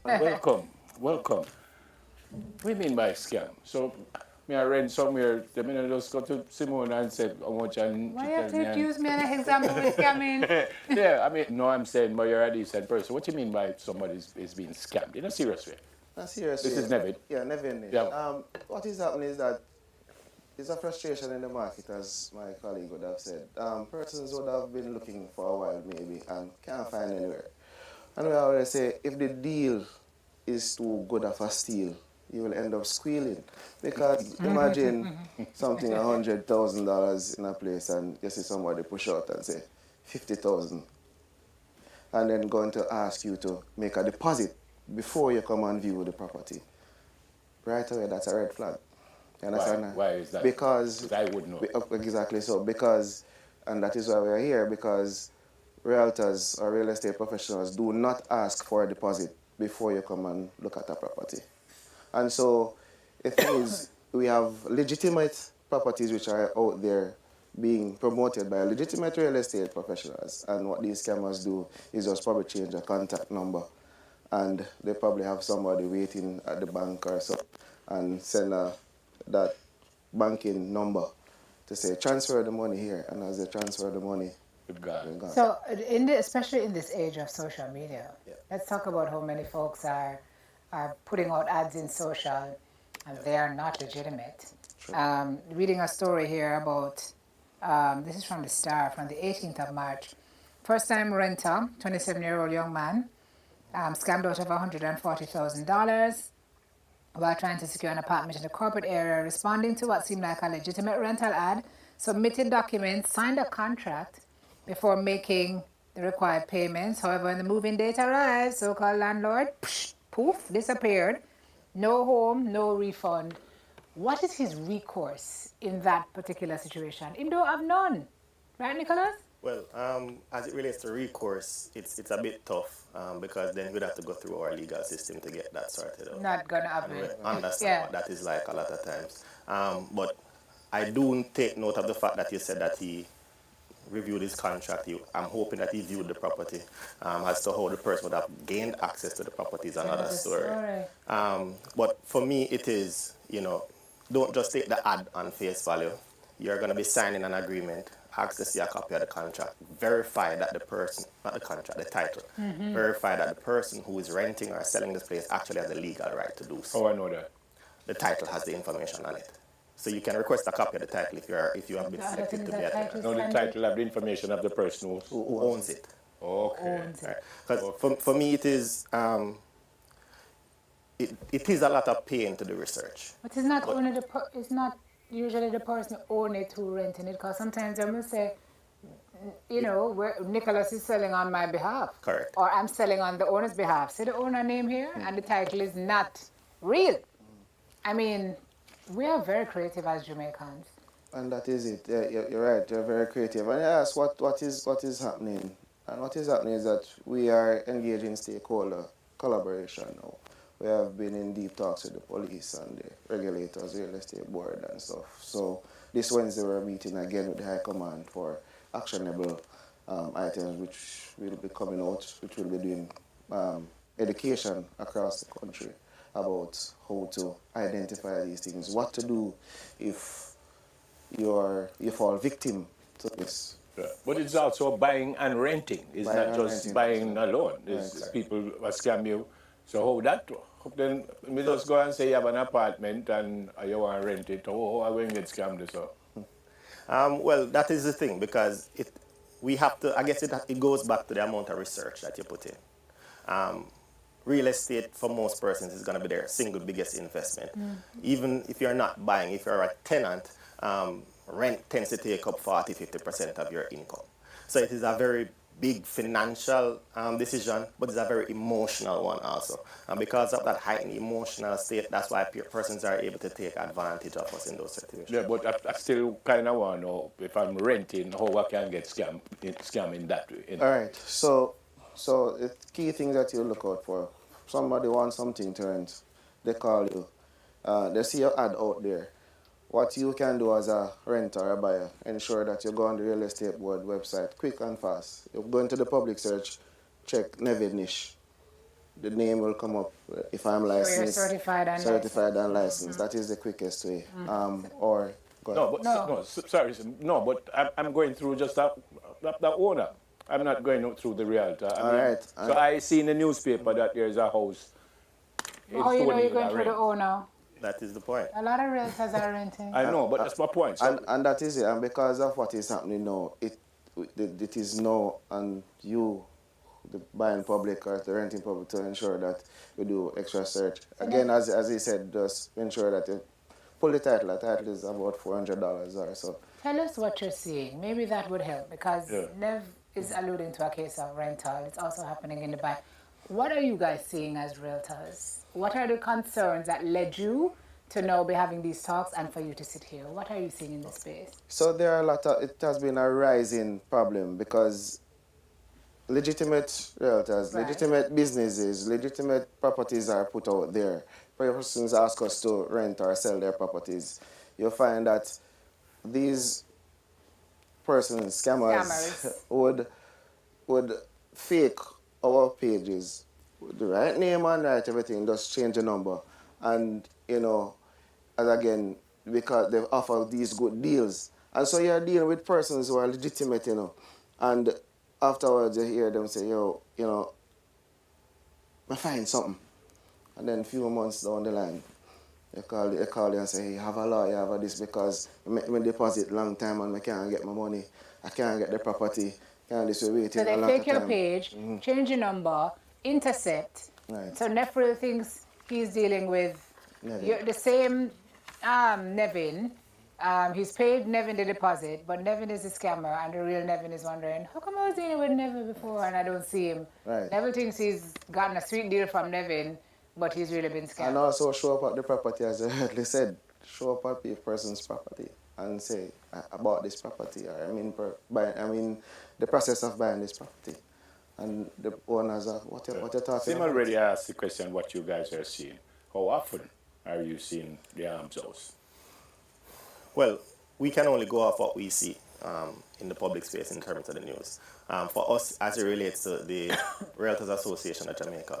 Welcome, welcome. What do you mean by scam? So, me I rent somewhere, the minute I just go to Simone and say, how much, and Why she you have tell me, to and use me an example with scamming? yeah, I mean, no, I'm saying, but you're a decent person. What do you mean by somebody is being scammed? In a serious way. No, This seriously, is Nevid. yeah, never niche. Yeah. What is happening is that there's a frustration in the market, as my colleague would have said. Persons would have been looking for a while, maybe, and can't find anywhere. And we always say, if the deal is too good of a steal, you will end up squealing. Because imagine something $100,000 in a place, and you see somebody push out and say 50,000, and then going to ask you to make a deposit before you come and view the property. Right away, that's a red flag. You Why? understand? Why is that? Because, Because I would know. exactly so, because, and that is why we are here, because realtors or real estate professionals do not ask for a deposit before you come and look at a property. And so the thing is, we have legitimate properties which are out there being promoted by legitimate real estate professionals. And what these scammers do is just probably change a contact number. And they probably have somebody waiting at the bank or so, and send that banking number to say, transfer the money here. And as they transfer the money, God. they're gone. So, especially in this age of social media, Yeah. let's talk about how many folks are putting out ads in social, and they are not legitimate. True. Reading a story here about this is from the Star from the 18th of March. First-time renter, 27-year-old young man, scammed out of $140,000 while trying to secure an apartment in the corporate area, responding to what seemed like a legitimate rental ad, submitted documents, signed a contract before making the required payments. However, when the moving date arrived, so-called landlord, poof, disappeared. No home, no refund. What is his recourse in that particular situation? Him don't have none. Right, Nicholas? Well, as it relates to recourse, it's a bit tough because then we'd have to go through our legal system to get that sorted out. Not gonna And we happen. understand Yeah. what that is like a lot of times. But I do take note of the fact that you said that he reviewed his contract. I'm hoping that he viewed the property. As to how the person would have gained access to the property is another Another story. story. But for me, it is, don't just take the ad on face value. You're going to be signing an agreement, ask to see a copy of the contract, verify that the person, not the contract, the title, verify that the person who is renting or selling this place actually has the legal right to do Oh, so. I know that. The title has the information on it. So you can request a copy of the title if you have been The other thing selected is to be that a title tenant. Know the standard. title of the information of the person who's. Who owns it. Okay. Owns Right? it. Because for me, it is it is a lot of pain to do research. But it's not only it's not usually the person who own it who renting it, because sometimes I will say, where Nicholas is selling on my behalf, Correct. or I'm selling on the owner's behalf. See the owner name here, and the title is not real. I mean, we are very creative as Jamaicans. And that is it. Yeah, you're right. You're very creative. And yes, what is happening? And what is happening is that we are engaging stakeholder collaboration now. We have been in deep talks with the police and the regulators, real estate board and stuff. So this Wednesday we're meeting again with the High Command for actionable items which will be coming out, which will be doing education across the country about how to identify these things, what to do if you fall victim to this. Yeah. But it's also buying and renting. It's Buying not and just renting. buying alone. Right, It's correct. people will scam you. So how that then we just go and say you have an apartment and you want to rent it. Oh, I will get scammed. So Well, that is the thing because we have to. I guess it goes back to the amount of research that you put in. Real estate for most persons is going to be their single biggest investment. Even if you're not buying, if you're a tenant, rent tends to take up 40–50% of your income. So it is a very big financial decision, but it's a very emotional one also. And because of that heightened emotional state, that's why persons are able to take advantage of us in those situations. yeah, but I still kind of want to know if I'm renting, how I can get scam in that way. All right. So the key things that you look out for. Somebody wants something to rent. They call you. They see your ad out there. What you can do as a renter or a buyer, ensure that you go on the real estate board website quick and fast. You go into the public search, check Nevid niche. the name will come up if I'm So you're licensed, certified and certified licensed. and licensed. That is the quickest way. Or go ahead. No, but No. sorry, no, but I'm going through just the owner. I'm not going through the realtor. I All mean, right. so I see in the newspaper that there's a house How in you know Stony you're Hill going at through the rent. owner? That is the point. A lot of realtors are renting. I know, but that's my point. So, And that is it. And because of what is happening now, it is now on you, the buying public or the renting public, to ensure that we do extra search. Again, as he said, just ensure that you pull the title. The title is about $400 or so. Tell us what you're seeing. Maybe that would help because Yeah. Nev is alluding to a case of rental. It's also happening in Dubai. What are you guys seeing as realtors? What are the concerns that led you to now be having these talks and for you to sit here? What are you seeing in this space? So there are a lot of, it has been a rising problem because legitimate realtors, Right. legitimate businesses, legitimate properties are put out there. Persons ask us to rent or sell their properties. You'll find that these persons, scammers, Scammers. would fake our pages with the right name and right everything, just change the number. And, you know, as again, because they offer these good deals. And so you're dealing with persons who are legitimate, you know. And afterwards you hear them say, yo, you know, I find something. And then a few months down the line, they call you and say, hey, you have a law, you have a this because I deposit long time and I can't get my money. I can't get the property. Can't this way waiting So a they lot fake of your time. page, change your number, intercept. Right. So Nefril thinks he's dealing with Nevin. the same Nevin. He's paid Nevin the deposit, but Nevin is a scammer, and the real Nevin is wondering, how come I was dealing with Nevin before and I don't see him? Right. Nevin thinks he's gotten a sweet deal from Nevin, but he's really been And scammed. also show up at the property, as I earlier said, show up at the person's property and say, I bought this property, or I mean the process of buying this property. And the owners are, what you're talking Sim about? already asked the question what you guys are seeing. How often are you seeing the arms house? Well, we can only go off what we see in the public space in terms of the news. For us, as it relates to the Realtors Association of Jamaica,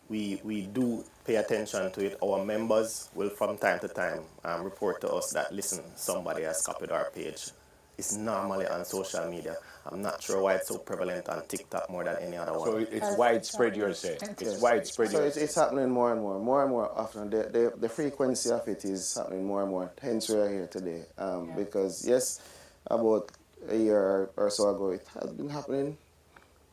we do pay attention to it. Our members will from time to time report to us that, listen, somebody has copied our page. It's normally on social media. I'm not sure why it's so prevalent on TikTok more than any other one. So it's widespread, you're saying? It's widespread, So you're it's saying? happening more and more often. The frequency of it is happening more and more. Hence we are here today. Because yes, about a year or so ago it has been happening,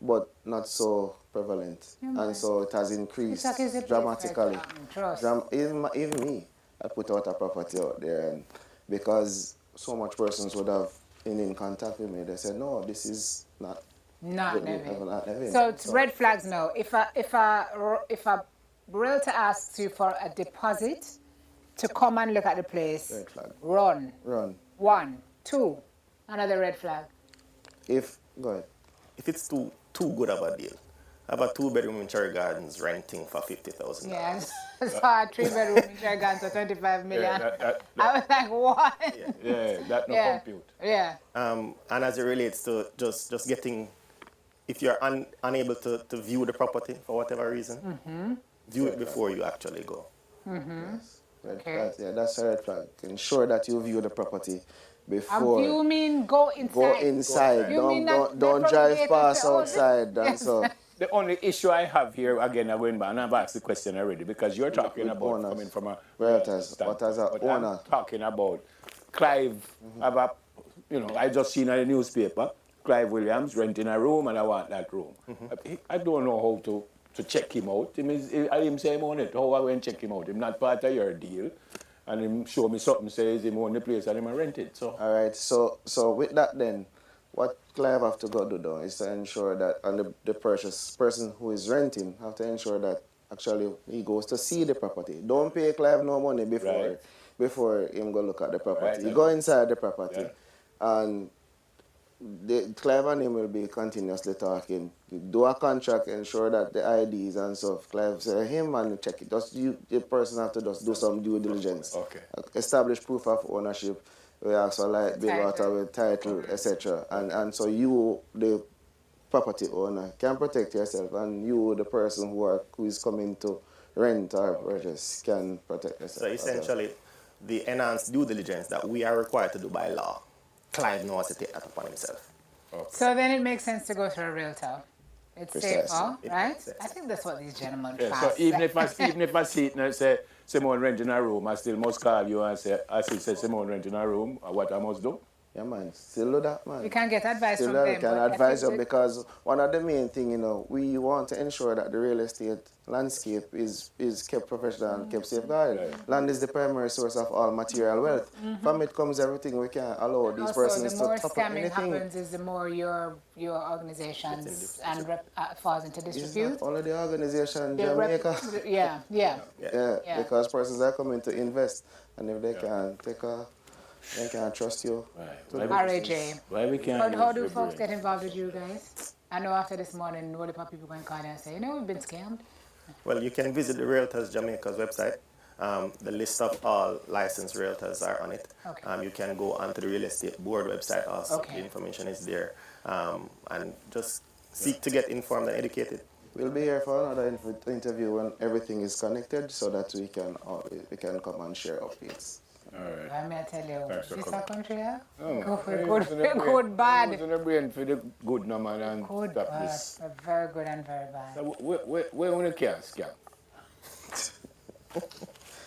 but not so prevalent. And so it has increased TikTok is a place dramatically. where trust. Even me, I put out a property out there, and because so much persons would have been in contact with me, they said, no, this is not Not Nevin. Nevin. So it's red flags now. If a realtor asks you for a deposit to come and look at the place, Red flag. run. Run. 1, 2, another red flag. Go ahead. If it's too good of a deal, I have a 2-bedroom in Cherry Gardens renting for $50,000. Yeah, I saw a 3-bedroom in Jargon for 25 million. Yeah, I was like, what? yeah, that no Yeah. compute. Yeah. And as it relates to just getting, if you're unable to view the property for whatever reason, view it before you actually go. Yes. Okay. That's a red flag. Ensure that you view the property And before. you mean go inside? Go inside. You mean that Don't from drive gate and past say, oh, outside. And yes. so The only issue I have here, again, I'm going back, and I've asked the question already, because you're talking with about owners, coming from a realtors, standpoint, but as a but owner. I'm talking about Clive. I just seen in the newspaper, Clive Williams renting a room, and I want that room. I don't know how to check him out. I him say him on it. How I went check him out? Him not part of your deal, and him show me something says him own the place and him rent it. So all right. So with that then, what Clive have to go do though is to ensure that, and the person who is renting have to ensure that actually he goes to see the property. Don't pay Clive no money Right. before him go look at the property. Right, You I go know. inside the property, Yeah. and Clive and him will be continuously talking. You do a contract, ensure that the IDs and stuff. Clive say him and check it. Just the person have to just do some due diligence. Okay. Establish proof of ownership. We also like bill water with title, etc. And so you, the property owner can protect yourself, and you, the person who is coming to rent or purchase, can protect So yourself as well. essentially, the enhanced due diligence that we are required to do by law, client knows to take that upon himself. So then it makes sense to go through a realtor. It's Precisely. safer, right? I think that's what these gentlemen Yeah, so fast even if I see it and I say Simone renting a room, I still must call you and say I still say Simone renting a room. What I must do? Yeah, man. Still do that, man. You can get advice Still from we them, can but I advise think you, because one of the main thing, we want to ensure that the real estate landscape is kept professional and kept safeguarded. Land is the primary source of all material wealth. From it comes everything. We can't allow these also the persons to more top up scamming anything. happens is the more your organizations and falls into It's disrepute. not only the organization, The rep- Jamaica. yeah, yeah. Yeah, Yeah. because persons are coming to invest, and if they can't they can't trust you. Right. RAJ. Why we can't How use do the folks brain? get involved with you guys? I know after this morning, what about people going to call you and say, we've been scammed? Well, you can visit the Realtors Jamaica's website. The list of all licensed realtors are on it. Okay. You can go onto the real estate board website also. Okay. The information is there. And just seek to get informed and educated. We'll be here for another interview when everything is connected, so that we can come and share updates. All right. Let me tell you, Thanks for this coming. our country, yeah? Oh, Go for I good, using the brain. good, bad. Using the brain for the good no man and Good, stop bad. this. Very good and very bad. So where when you can scam?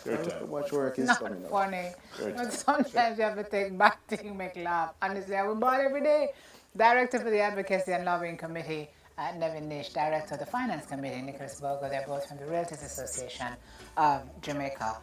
Your Too time. much work is Not coming up. funny. Good. But sometimes you have to take back things, make laugh. Honestly, I would ball every day. Director for the Advocacy and Lobbying Committee at Nevin Nish, Director of the Finance Committee, Nicholas Bogo. They're both from the Realtors Association of Jamaica.